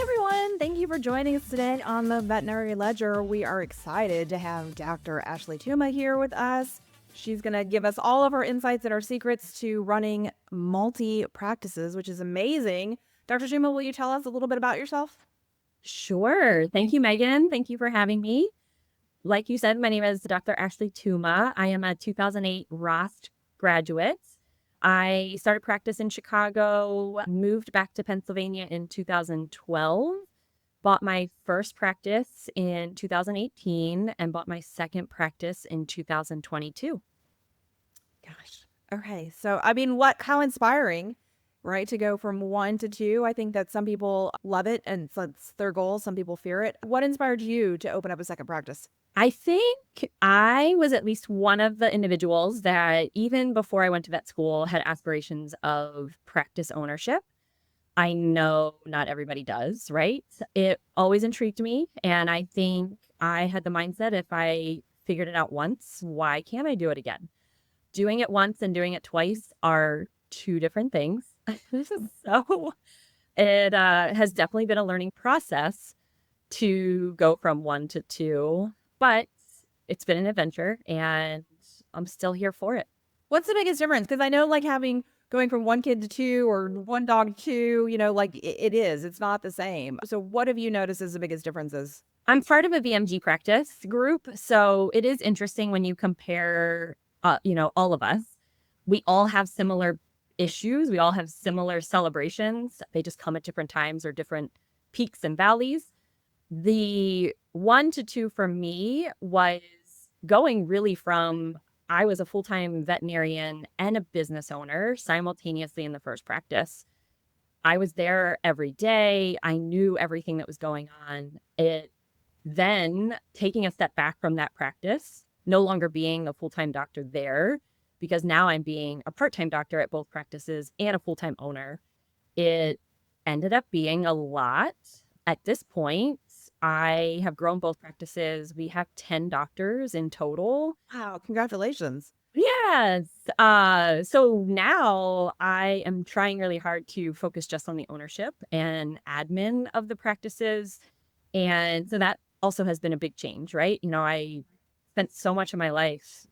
everyone. Thank you for joining us today on the Veterinary Ledger. We are excited to have Dr. Ashley Tuma here with us. She's going to give us all of her insights and our secrets to running multi practices, which is amazing. Dr. Tuma, will you tell us a little bit about yourself? Sure. Thank you, Megan. Thank you for having me. Like you said, my name is Dr. Ashley Tuma. I am a 2008 Rost graduate. I started practice in Chicago, moved back to Pennsylvania in 2012, bought my first practice in 2018, and bought my second practice in 2022. Gosh. Okay. So, I mean, how inspiring, right? To go from one to two. I think that some people love it and it's their goal. Some people fear it. What inspired you to open up a second practice? I think I was at least one of the individuals that, even before I went to vet school, had aspirations of practice ownership. I know not everybody does, right? It always intrigued me. And I think I had the mindset, if I figured it out once, why can't I do it again? Doing it once and doing it twice are two different things. So it has definitely been a learning process to go from one to two, but it's been an adventure and I'm still here for it. What's the biggest difference? Because I know, like, going from one kid to two or one dog to two, like it's not the same. So, what have you noticed as the biggest differences? I'm part of a VMG practice group, so it is interesting when you compare, all of us. We all have similar issues. We all have similar celebrations. They just come at different times or different peaks and valleys. The one to two for me was going really from I was a full-time veterinarian and a business owner simultaneously in the first practice. I was there every day. I knew everything that was going on. It then taking a step back from that practice, no longer being a full-time doctor there, because now I'm being a part-time doctor at both practices and a full-time owner. It ended up being a lot. At this point, I have grown both practices. We have 10 doctors in total. Wow, congratulations. Yes. So now I am trying really hard to focus just on the ownership and admin of the practices. And so that also has been a big change, right? I spent so much of my life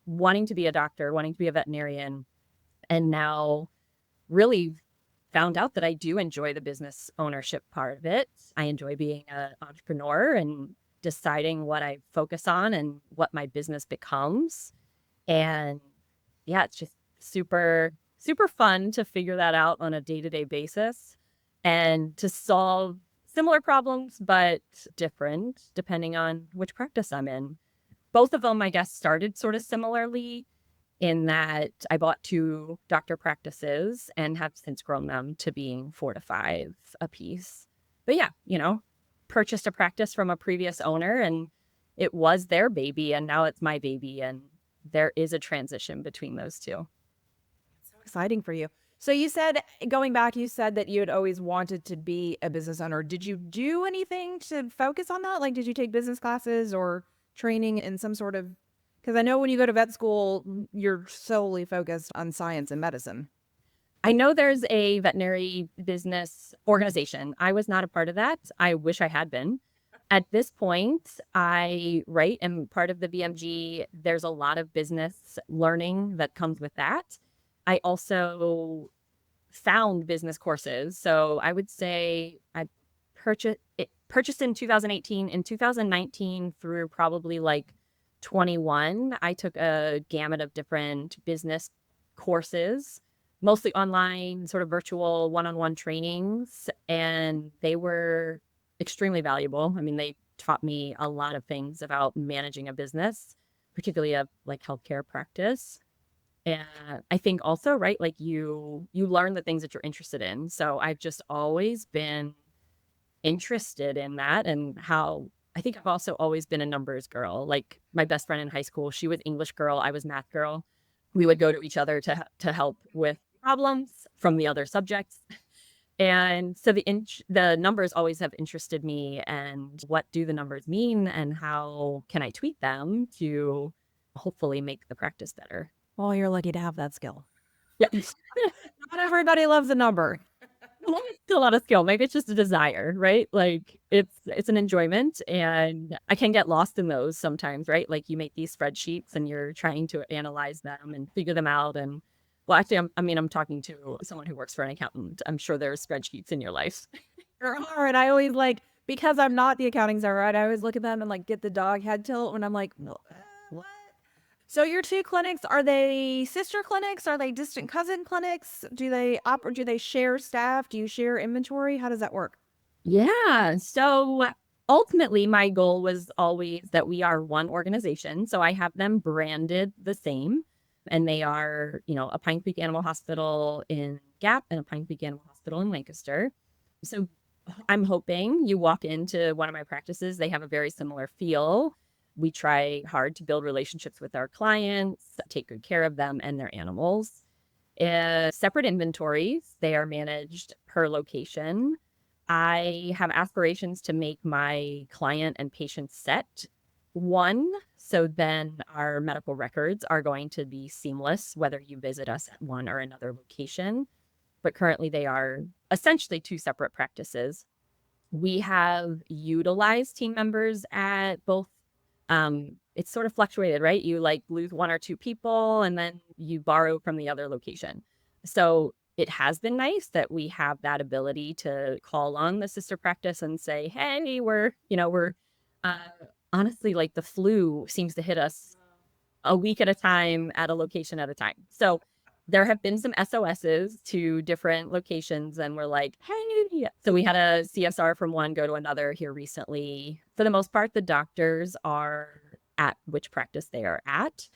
wanting to be a doctor, wanting to be a veterinarian, and now really found out that I do enjoy the business ownership part of it. I enjoy being an entrepreneur and deciding what I focus on and what my business becomes. And yeah, it's just super, super fun to figure that out on a day-to-day basis and to solve similar problems, but different depending on which practice I'm in. Both of them, I guess, started sort of similarly in that I bought two doctor practices and have since grown them to being 4 to 5 a piece. But yeah, purchased a practice from a previous owner and it was their baby and now it's my baby. And there is a transition between those two. So exciting for you. So you said, going back, you said that you had always wanted to be a business owner. Did you do anything to focus on that? Like, did you take business classes or training in some sort of, because I know when you go to vet school, you're solely focused on science and medicine. I know there's a veterinary business organization. I was not a part of that. I wish I had been. At this point, am part of the BMG. There's a lot of business learning that comes with that. I also found business courses. So I would say I purchased in 2018. In 2019 through probably like 21, I took a gamut of different business courses, mostly online, sort of virtual one-on-one trainings, and they were extremely valuable. I mean, they taught me a lot of things about managing a business, particularly a like healthcare practice. And I think also, right, like you learn the things that you're interested in. So I've just always been interested in that and how I think I've also always been a numbers girl. Like my best friend in high school, she was English girl, I was math girl. We would go to each other to help with problems from the other subjects. And so the numbers always have interested me and what do the numbers mean and how can I tweak them to hopefully make the practice better. Well, you're lucky to have that skill. Yeah. Not everybody loves a number. It's still not a skill. Maybe it's just a desire, right? Like it's an enjoyment and I can get lost in those sometimes, right? Like you make these spreadsheets and you're trying to analyze them and figure them out. And well, actually, I'm talking to someone who works for an accountant. I'm sure there's spreadsheets in your life. There are, and I always like, because I'm not the accounting czar, right? I always look at them and like get the dog head tilt when I'm like, what? So your two clinics, are they sister clinics? Are they distant cousin clinics? Do they share staff? Do you share inventory? How does that work? Yeah. So ultimately, my goal was always that we are one organization. So I have them branded the same. And they are, a Pine Creek Animal Hospital in Gap and a Pine Creek Animal Hospital in Lancaster. So I'm hoping you walk into one of my practices, they have a very similar feel. We try hard to build relationships with our clients, take good care of them and their animals. Separate inventories, they are managed per location. I have aspirations to make my client and patient set one. So then our medical records are going to be seamless, whether you visit us at one or another location. But currently, they are essentially two separate practices. We have utilized team members at both. It's sort of fluctuated, right? You like lose one or two people and then you borrow from the other location. So it has been nice that we have that ability to call on the sister practice and say, hey, we're uh, honestly like the flu seems to hit us a week at a time at a location at a time. So there have been some SOSs to different locations, and we're like, hey. So we had a CSR from one go to another here recently. For the most part, the doctors are at which practice they are at.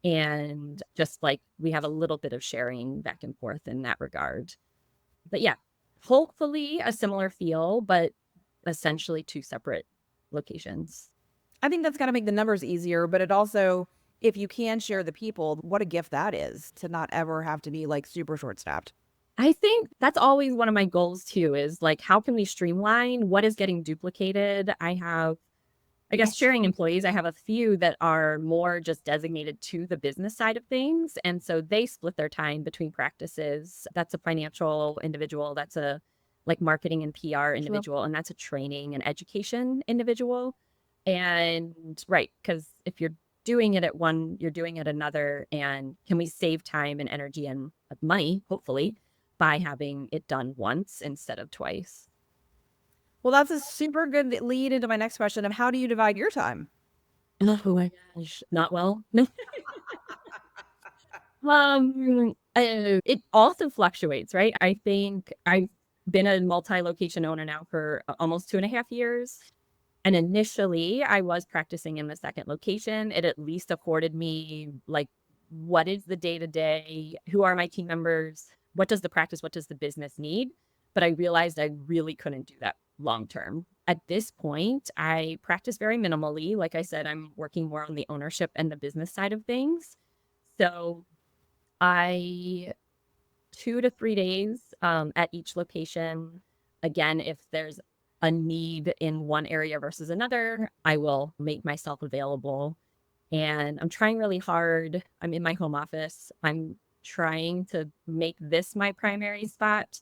And just like we have a little bit of sharing back and forth in that regard. But yeah, hopefully a similar feel, but essentially two separate locations. I think that's got to make the numbers easier, but it also, if you can share the people, what a gift that is to not ever have to be like super short staffed. I think that's always one of my goals too is like, how can we streamline what is getting duplicated? I guess, sharing employees, I have a few that are more just designated to the business side of things. And so they split their time between practices. That's a financial individual, that's a like marketing and PR Sure. individual, and that's a training and education individual. And right, because if you're doing it at one, you're doing it another. And can we save time and energy and money, hopefully, by having it done once instead of twice? Well, that's a super good lead into my next question of how do you divide your time? Oh my gosh, not well. It also fluctuates, right? I think I've been a multi-location owner now for almost 2.5 years. And initially, I was practicing in the second location. It at least afforded me, like, what is the day to day? Who are my team members? What does the practice, what does the business need? But I realized I really couldn't do that long term. At this point, I practice very minimally. Like I said, I'm working more on the ownership and the business side of things. So I 2 to 3 days at each location. Again, if there's a need in one area versus another, I will make myself available. And I'm trying really hard. I'm in my home office. I'm trying to make this my primary spot.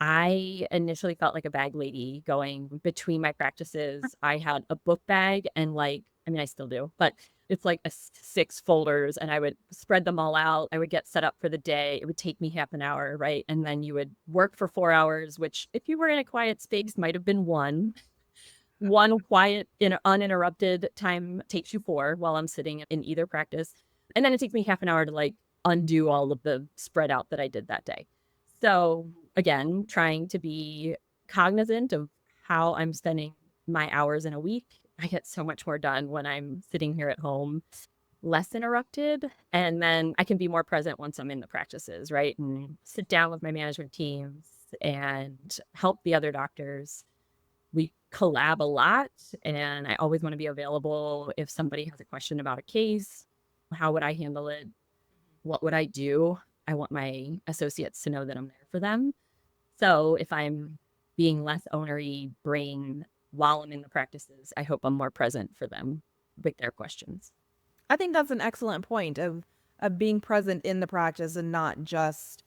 I initially felt like a bag lady going between my practices. I had a book bag and I still do, but it's like six folders and I would spread them all out. I would get set up for the day. It would take me half an hour, right? And then you would work for 4 hours, which if you were in a quiet space might have been one quiet, uninterrupted time takes you four while I'm sitting in either practice. And then it takes me half an hour to like undo all of the spread out that I did that day. So again, trying to be cognizant of how I'm spending my hours in a week. I get so much more done when I'm sitting here at home, less interrupted. And then I can be more present once I'm in the practices, right? And sit down with my management teams and help the other doctors. We collab a lot, and I always want to be available if somebody has a question about a case. How would I handle it? What would I do? I want my associates to know that I'm there for them. So if I'm being less ownery brain while I'm in the practices, I hope I'm more present for them with their questions. I think that's an excellent point of being present in the practice and not just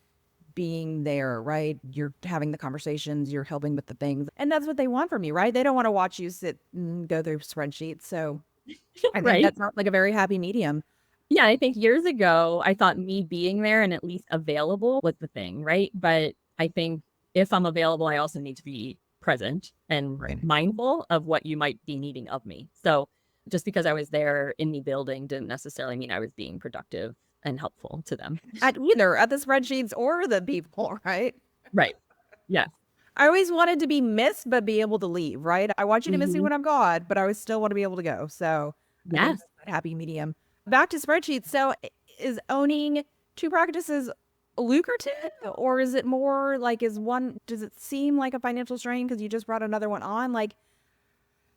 being there, right? You're having the conversations, you're helping with the things. And that's what they want from you, right? They don't want to watch you sit and go through spreadsheets. So I think Right. that's not like a very happy medium. Yeah, I think years ago, I thought me being there and at least available was the thing, right? But I think if I'm available, I also need to be present and Right. mindful of what you might be needing of me. So just because I was there in the building didn't necessarily mean I was being productive and helpful to them. At either at the spreadsheets or the people, right? Right. Yeah. I always wanted to be missed, but be able to leave, right? I want you to miss me Mhm. when I'm gone, but I always still want to be able to go. So I think Yes. that's that happy medium. Back to spreadsheets. So is owning two practices lucrative, or is it more like, does it seem like a financial strain because you just brought another one on? Like,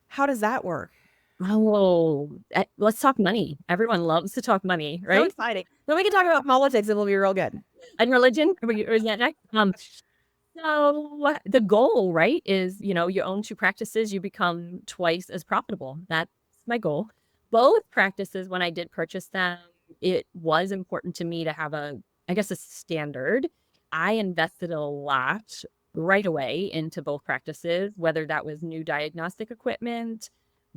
how does that work? Oh, let's talk money. Everyone loves to talk money, So right? exciting. Then we can talk about politics and it'll be real good. And religion. Or is that next? So the goal, right, is, you own two practices, you become twice as profitable. That's my goal. Both practices, when I did purchase them, it was important to me to have I guess, a standard. I invested a lot right away into both practices, whether that was new diagnostic equipment,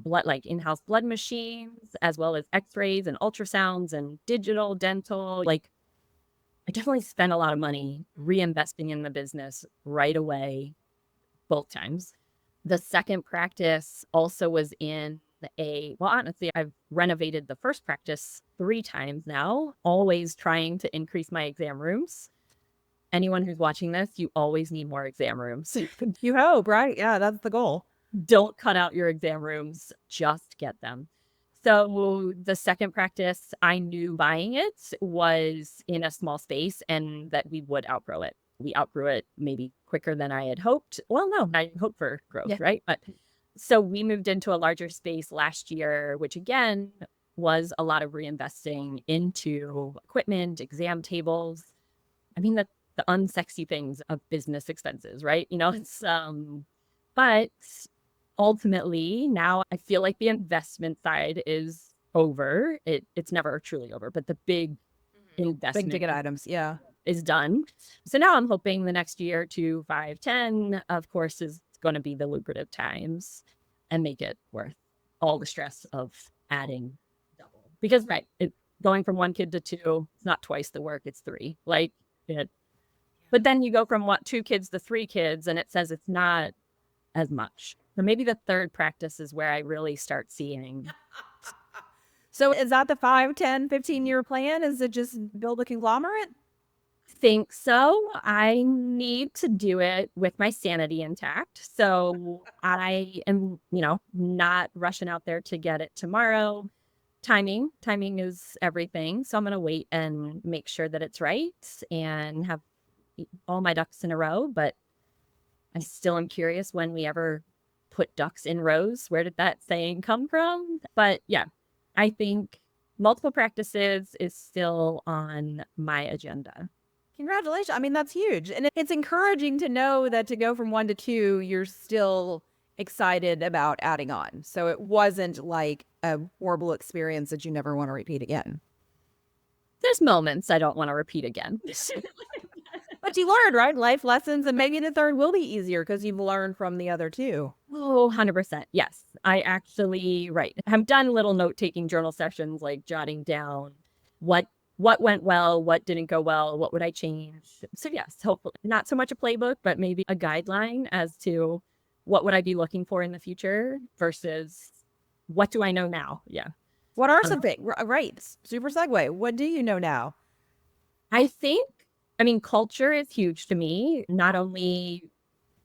like in-house blood machines, as well as x-rays and ultrasounds and digital dental. Like, I definitely spent a lot of money reinvesting in the business right away, both times. The second practice also was in well, honestly, I've renovated the first practice 3 times now, always trying to increase my exam rooms. Anyone who's watching this, you always need more exam rooms. You hope, right? Yeah, that's the goal. Don't cut out your exam rooms, just get them. So the second practice, I knew buying it was in a small space and that we would outgrow it. We outgrew it maybe quicker than I had hoped. Well, no, I hoped for growth, Yeah. right? But so we moved into a larger space last year, which again was a lot of reinvesting into equipment, exam tables. I mean, the unsexy things of business expenses, right? It's but ultimately now I feel like the investment side is over. It's never truly over, but the big Big investment ticket items. Yeah. is done. So now I'm hoping the next year, 2, 5, 10, of course, is going to be the lucrative times and make it worth all the stress of adding double. Because, right, going from 1 kid to 2, it's not twice the work, it's 3. Like, but then you go from 2 kids to 3 kids, and it says it's not as much. So maybe the third practice is where I really start seeing. So is that the 5, 10, 15-year plan? Is it just build a conglomerate? Think so. I need to do it with my sanity intact. So I am, not rushing out there to get it tomorrow. Timing is everything. So I'm going to wait and make sure that it's right and have all my ducks in a row. But I still am curious when we ever put ducks in rows. Where did that saying come from? But yeah, I think multiple practices is still on my agenda. Congratulations. I mean, that's huge. And it's encouraging to know that to go from 1 to 2, you're still excited about adding on. So it wasn't like a horrible experience that you never want to repeat again. There's moments I don't want to repeat again. But you learned, right? Life lessons. And maybe the third will be easier because you've learned from the other two. Oh, 100%. Yes. I actually, right. I've done little note-taking journal sessions, like jotting down what went well, what didn't go well, what would I change. So yes, hopefully not so much a playbook, but maybe a guideline as to what would I be looking for in the future versus what do I know now? Yeah. What are some things? Right. Super segue. What do you know now? I mean, culture is huge to me, not only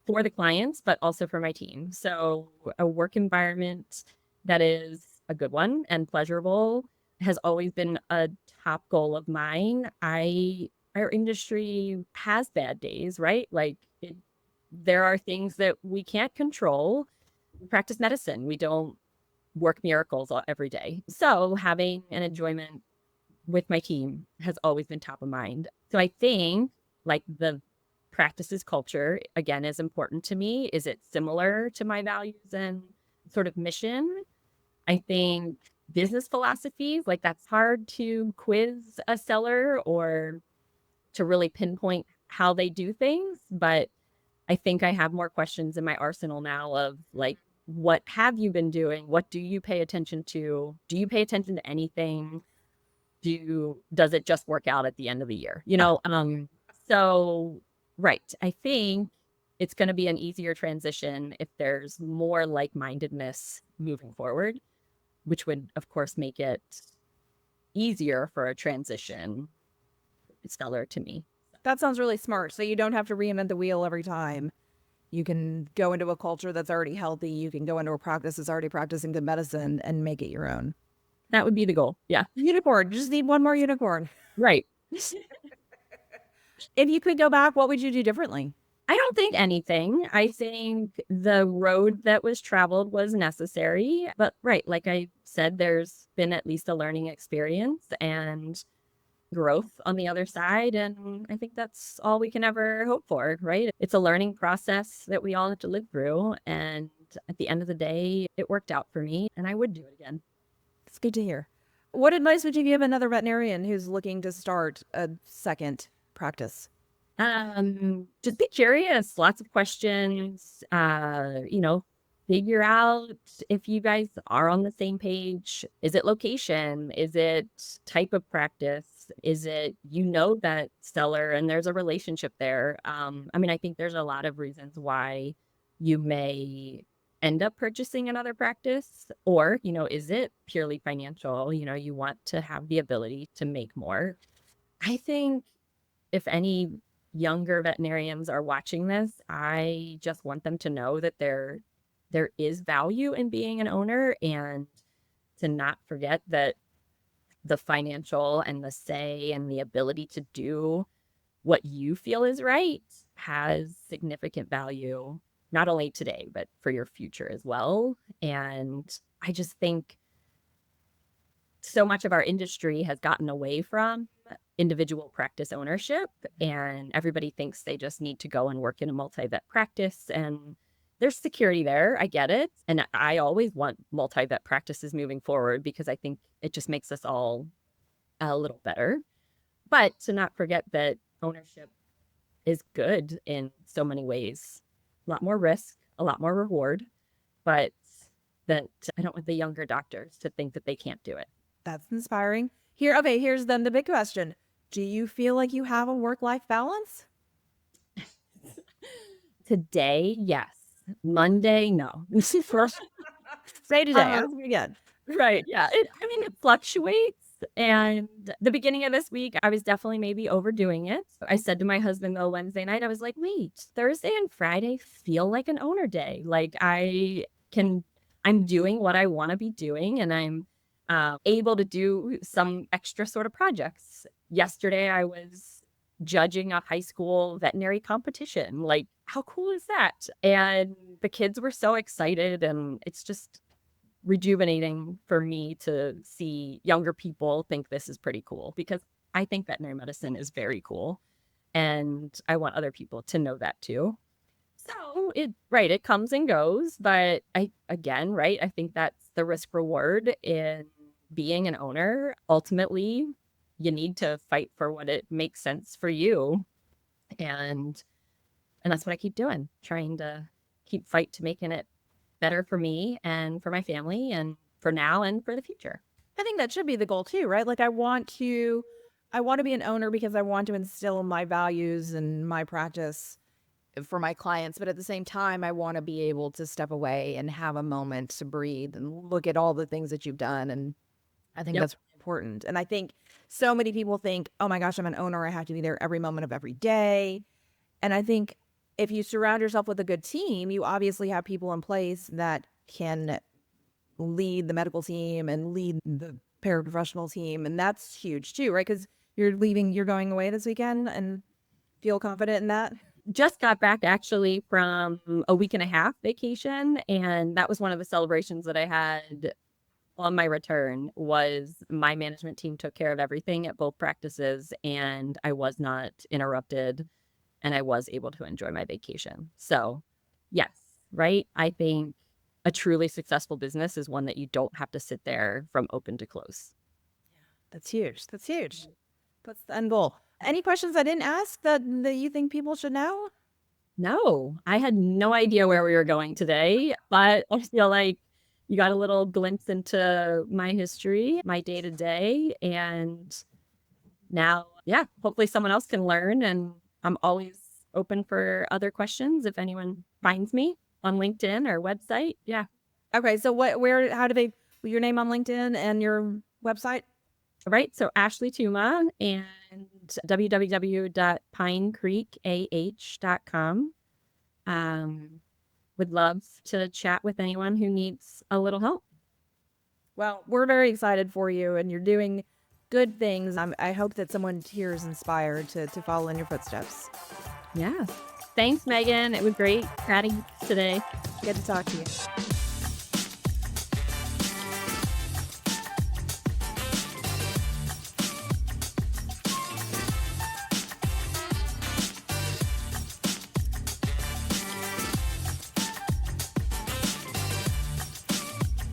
for the clients, but also for my team. So a work environment that is a good one and pleasurable has always been a top goal of mine. Our industry has bad days, right? Like there are things that we can't control. We practice medicine. We don't work miracles every day. So having an enjoyment with my team has always been top of mind. So I think like the practices culture again is important to me. Is it similar to my values and sort of mission? I think business philosophies, like that's hard to quiz a seller or to really pinpoint how they do things, but I think I have more questions in my arsenal now of like, what have you been doing? What do you pay attention to? Do you pay attention to anything? Does it just work out at the end of the year? So right. I think it's going to be an easier transition if there's more like-mindedness moving forward, which would of course make it easier for a transition. It's stellar to me. That sounds really smart. So you don't have to reinvent the wheel every time. You can go into a culture that's already healthy. You can go into a practice that's already practicing good medicine and make it your own. That would be the goal. Yeah. Unicorn. Just need one more unicorn. Right. If you could go back, what would you do differently? I don't think anything. I think the road that was traveled was necessary. But right, like I said, there's been at least a learning experience and growth on the other side. And I think that's all we can ever hope for, right? It's a learning process that we all have to live through. And at the end of the day, it worked out for me and I would do it again. It's good to hear. What advice would you give another veterinarian who's looking to start a second practice? Just be curious, lots of questions, figure out if you guys are on the same page. Is it location? Is it type of practice? Is it, that seller and there's a relationship there? I think there's a lot of reasons why you may end up purchasing another practice, or, is it purely financial? You want to have the ability to make more. I think if any younger veterinarians are watching this, I just want them to know that there is value in being an owner, and to not forget that the financial and the say and the ability to do what you feel is right has significant value, not only today, but for your future as well. And I just think so much of our industry has gotten away from individual practice ownership, and everybody thinks they just need to go and work in a multi-vet practice, and there's security there. I get it. And I always want multi-vet practices moving forward because I think it just makes us all a little better. But to not forget that ownership is good in so many ways. A lot more risk, a lot more reward, but that I don't want the younger doctors to think that they can't do it. That's inspiring. Here's then the big question. Do you feel like you have a work-life balance? Today, yes. Monday, no. Say today. Ask me again. Right. Yeah. It fluctuates. And the beginning of this week, I was definitely maybe overdoing it. I said to my husband, though, Wednesday night, I was like, wait, Thursday and Friday feel like an owner day. Like I'm doing what I want to be doing, and I'm able to do some extra sort of projects. Yesterday, I was judging a high school veterinary competition. Like, how cool is that? And the kids were so excited, and it's just rejuvenating for me to see younger people think this is pretty cool, because I think veterinary medicine is very cool, and I want other people to know that too. So it comes and goes, but I think that's the risk reward in being an owner. Ultimately, you need to fight for what it makes sense for you. And that's what I keep doing, trying to keep fight to making it better for me and for my family and for now and for the future. I think that should be the goal too, right? Like I want to be an owner because I want to instill my values and my practice for my clients, but at the same time I want to be able to step away and have a moment to breathe and look at all the things that you've done. And I think that's really important. And I think so many people think, oh my gosh, I'm an owner, I have to be there every moment of every day. And I think if you surround yourself with a good team, you obviously have people in place that can lead the medical team and lead the paraprofessional team. And that's huge too, right? Because you're going away this weekend and feel confident in that. Just got back actually from a week and a half vacation. And that was one of the celebrations that I had on my return. Was my management team took care of everything at both practices, and I was not interrupted, and I was able to enjoy my vacation. So yes, right? I think a truly successful business is one that you don't have to sit there from open to close. That's huge. That's huge. That's the end goal. Any questions I didn't ask that you think people should know? No, I had no idea where we were going today, but I feel like you got a little glimpse into my history, my day to day, and now, yeah, hopefully someone else can learn. And I'm always open for other questions if anyone finds me on LinkedIn or website. Yeah. Okay, so how do they, your name on LinkedIn and your website? Right. So Ashley Tuma and www.pinecreekah.com. Would love to chat with anyone who needs a little help. Well, we're very excited for you, and you're doing good things. I hope that someone here is inspired to follow in your footsteps. Yeah. Thanks, Megan. It was great chatting today. Good to talk to you.